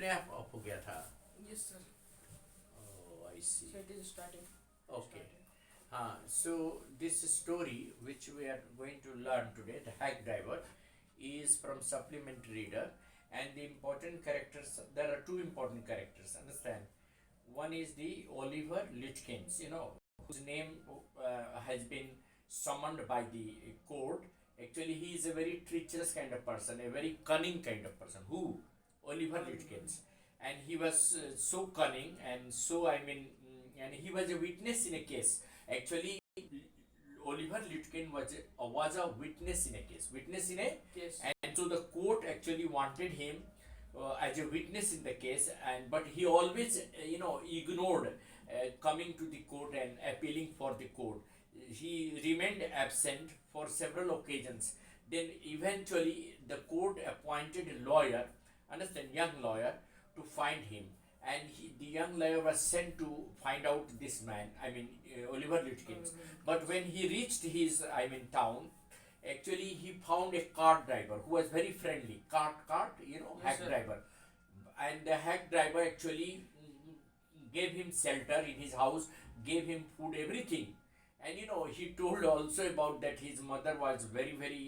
अपने आप ऑफ हो गया था. Yes, sir. Oh, I see. So it is starting. Okay. So this story which we are going to learn today, the hack driver, is from supplement reader, and the important characters, there are two important characters, understand. One is the Oliver Litkins, whose name has been summoned by the court. Actually, he is a very treacherous kind of person, a very cunning kind of person. Who? Oliver Litkins. And he was so cunning and so, and he was a witness in a case. Actually, Oliver Litkins was a witness in a case. Witness in a Yes. And so the court actually wanted him as a witness in the case, and but he always ignored coming to the court and appealing for the court. He remained absent for several occasions. Then eventually the court appointed a lawyer, understand, young lawyer, to find him, and the young lawyer was sent to find out this man, Oliver Litkins. But when he reached his town, actually he found a cart driver who was very friendly. Cart, Yes, hack sir. driver. And the hack driver actually gave him shelter in his house, gave him food, everything. And he told also about that his mother was very, very,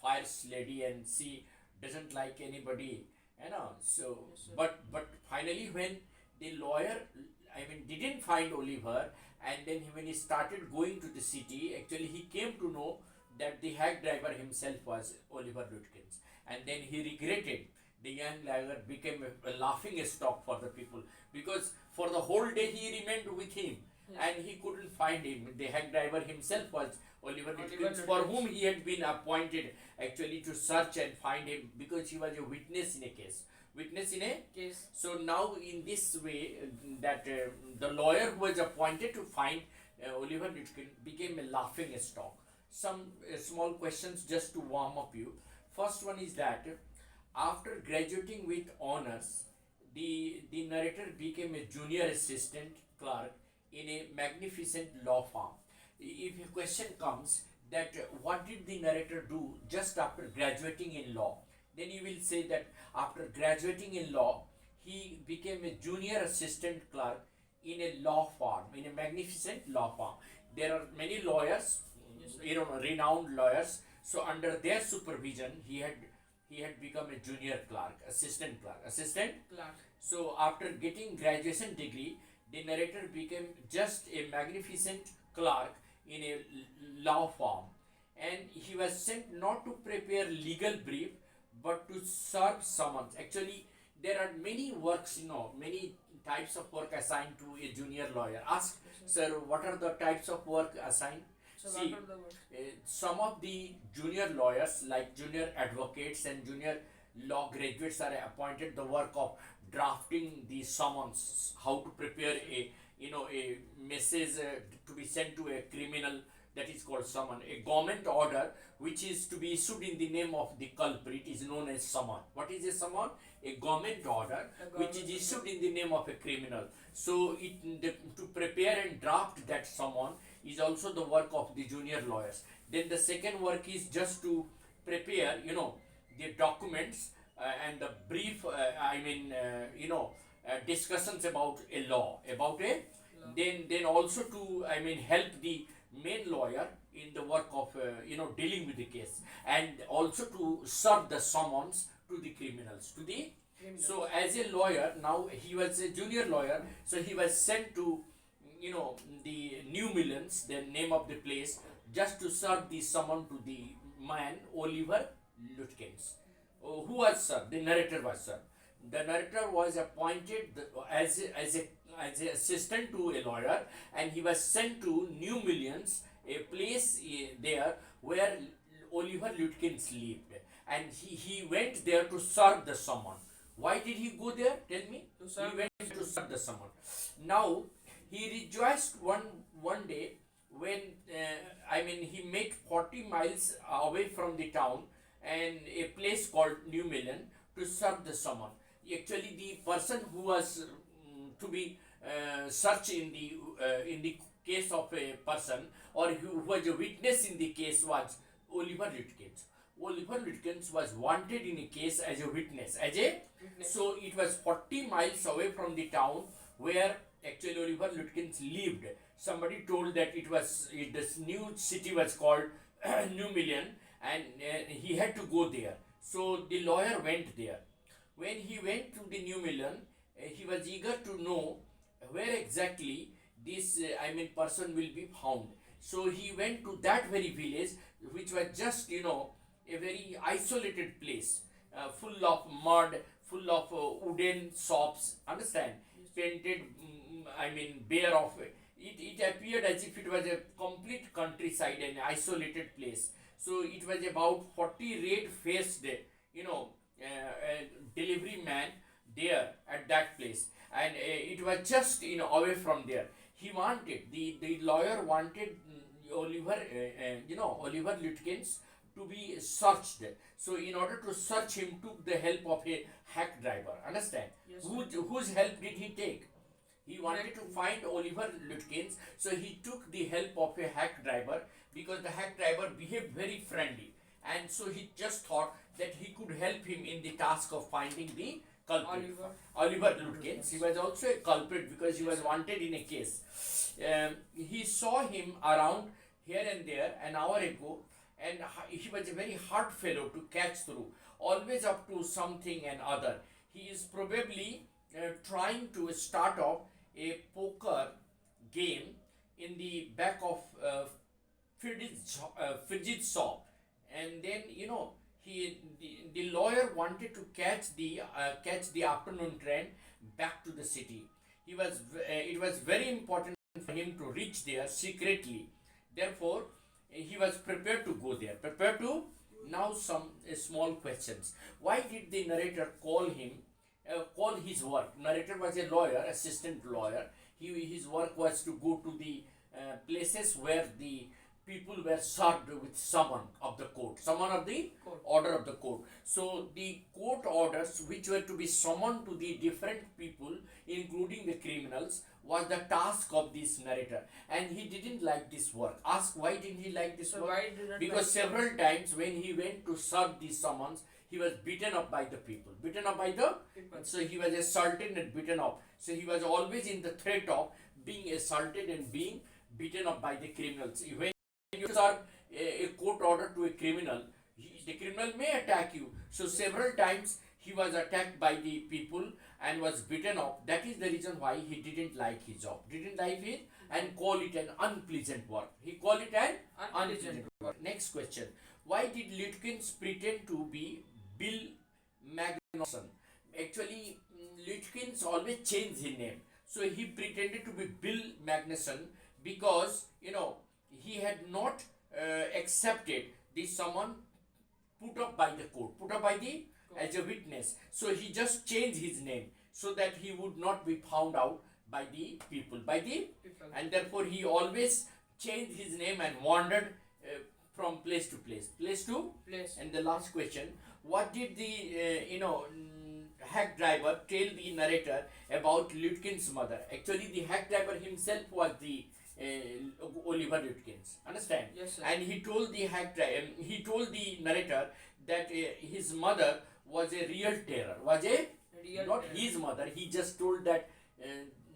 fierce lady, and she doesn't like anybody, So, Yes, sir. but finally, when the lawyer, didn't find Oliver, and then when he started going to the city, actually he came to know that the hack driver himself was Oliver Lutkins, and then he regretted. The young lawyer became a laughing stock for the people, because for the whole day he remained with him, Yes. and he couldn't find him. The hack driver himself was Oliver Oliver Lutkins, for Lutkins. whom he had been appointed actually to search and find him, because he was a witness in a case. Witness in a Case. So now in this way, that the lawyer who was appointed to find Oliver Litkins became a laughing stock. Some small questions just to warm up you. First one is that after graduating with honors, the narrator became a junior assistant clerk in a magnificent law firm. If a question comes that what did the narrator do just after graduating in law, then you will say that after graduating in law, he became a junior assistant clerk in a law firm, in a magnificent law firm. There are many lawyers, Yes, sir. renowned lawyers. So under their supervision, he had become a junior clerk, assistant. Clark. So after getting graduation degree, the narrator became just a magnificent clerk in a law firm, and he was sent not to prepare legal brief but to serve summons. Actually, there are many works, many types of work assigned to a junior lawyer. Ask, Yes, sir. sir, what are the types of work assigned? So See, what are the words? some of the junior lawyers, like junior advocates and junior law graduates, are appointed the work of drafting the summons, how to prepare a message to be sent to a criminal, that is called summon. A government order which is to be issued in the name of the culprit is known as summon. What is a summon? A government order A which is government issued in the name of a criminal. So to prepare and draft that summon is also the work of the junior lawyers. Then the second work is just to prepare, the documents and the brief, discussions about a law, about a Law. then also to help the main lawyer in the work of dealing with the case, and also to serve the summons to the criminals, to the Criminal. so as a lawyer, now he was a junior lawyer, so he was sent to the New Millions, the name of the place, just to serve the summon to the man Oliver Lutkins. Who was served? The narrator was served. The narrator was appointed as a assistant to a lawyer, and he was sent to New Millions, a place there where Oliver Lutkins lived, and he went there to serve the summon. Why did he go there? Tell me. To serve He went to serve the summon. Now he rejoiced one day when he made 40 miles away from the town and a place called New Milan to serve the summon. Actually, the person who was to be searched in the case of a person, or who was a witness in the case, was Oliver Litkins. Oliver Lutkins was wanted in a case as a witness. Witness. So it was 40 miles away from the town where actually Oliver Lutkins lived. Somebody told that this new city was called New Million, and he had to go there. So the lawyer went there. When he went to the New Million, he was eager to know where exactly this person will be found. So he went to that very village, which was just a very isolated place, full of mud, full of wooden shops. Understand? Painted, bare of it. It appeared as if it was a complete countryside and isolated place. So it was about 40 red-faced, delivery man there at that place, and it was just away from there. He wanted the lawyer wanted Oliver Lutkins to be searched. So in order to search him, took the help of a hack driver. Understand? Yes, Whose help did he take? He wanted to find Oliver Lutkins, so he took the help of a hack driver, because the hack driver behaved very friendly, and so he just thought that he could help him in the task of finding the culprit. Oliver Lutkins. He was also a culprit because he was wanted in a case. He saw him around here and there an hour ago, and he was a very hard fellow to catch through, always up to something and other. He is probably trying to start off a poker game in the back of Fridge's shop, and then the lawyer wanted to catch the afternoon train back to the city. It was very important for him to reach there secretly. Therefore, he was prepared to go there. Prepared to now some small questions. Why did the narrator call his work? Narrator was a lawyer, assistant lawyer. His work was to go to the places where the people were served with summon of the court, summon of the order of the court. So the court orders which were to be summoned to the different people, including the criminals, was the task of this narrator, and he didn't like this work. Ask why didn't he like this work? Because several times when he went to serve these summons, he was beaten up by the people. So he was assaulted and beaten up. So he was always in the threat of being assaulted and being beaten up by the criminals. When you serve a court order to a criminal, the criminal may attack you. So several times he was attacked by the people and was beaten up. That is the reason why he didn't like his job, and call it an unpleasant work. He called it an unpleasant work. Next question. Why did Lutkins pretend to be Bill Magnuson? Actually, Lutkins always changed his name. So he pretended to be Bill Magnuson because, he had not accepted the summon put up by the court, as a witness. So he just changed his name so that he would not be found out by the people, and therefore he always changed his name and wandered from place to place. And the last question: what did the hack driver tell the narrator about Lutkins' mother? Actually, the hack driver himself was the Oliver Lutkins. Understand? Yes, sir. And he told the narrator that his mother was a real terror. His mother. He just told that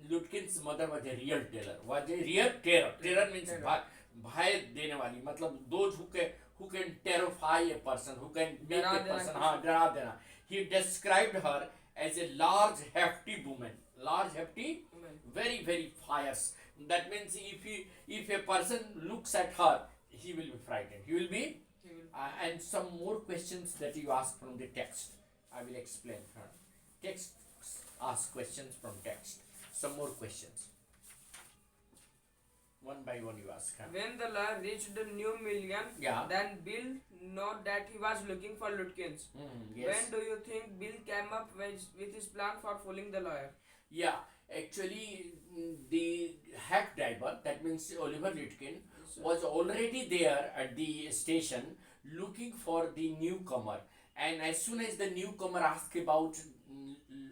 Lutkins' mother was a real terror. Terror means bhai dene wali. Matlab those who can terrify a person, who can make a person डरा देना. He described her as a large, hefty woman. Very, very fierce. That means if a person looks at her, he will be frightened. And some more questions that you ask from the text. I will explain. Text ask questions from text. Some more questions. One by one you ask. When the lawyer reached the New Million, then Bill knew that he was looking for Lutkins. Yes. When do you think Bill came up with his plan for fooling the lawyer? Yeah, actually, the hack driver, that means Oliver Lutkins, was already there at the station looking for the newcomer. And as soon as the newcomer asked about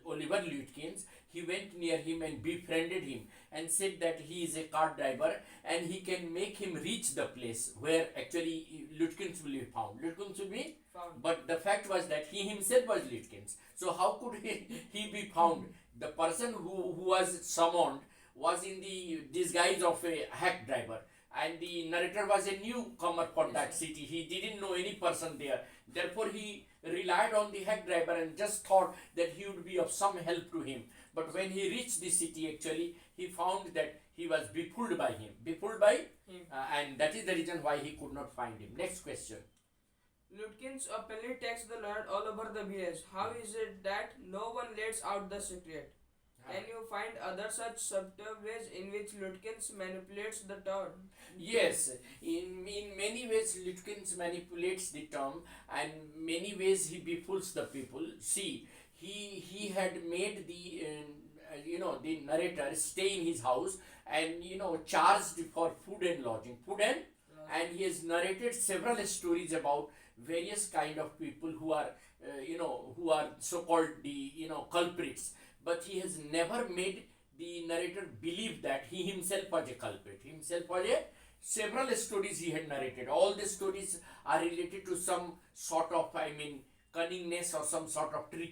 Oliver Lutkins, he went near him and befriended him and said that he is a cart driver and he can make him reach the place where actually Lutkins will be found. Lutkins will be Found. but the fact was that he himself was Lutkins. So how could he be found? The person who was summoned was in the disguise of a hack driver, and the narrator was a newcomer for Yes, that sir. city. He didn't know any person there. Therefore, he relied on the hack driver and just thought that he would be of some help to him. But when he reached the city, actually, he found that he was befooled by him. Befooled by, Him. and that is the reason why he could not find him. Next question. Lutkins openly takes the lord all over the village. How is it that no one lets out the secret? Can you find other such subtle ways in which Lutkins manipulates the town? Yes, in many ways Lutkins manipulates the term, and many ways he befools the people. See, he had made the the narrator stay in his house and charged for food and lodging, and he has narrated several stories about various kind of people who are who are so called the culprits, but he has never made the narrator believe that he himself was a culprit. Himself was a several stories he had narrated. All the stories are related to some sort of, I mean, cunningness or some sort of treachery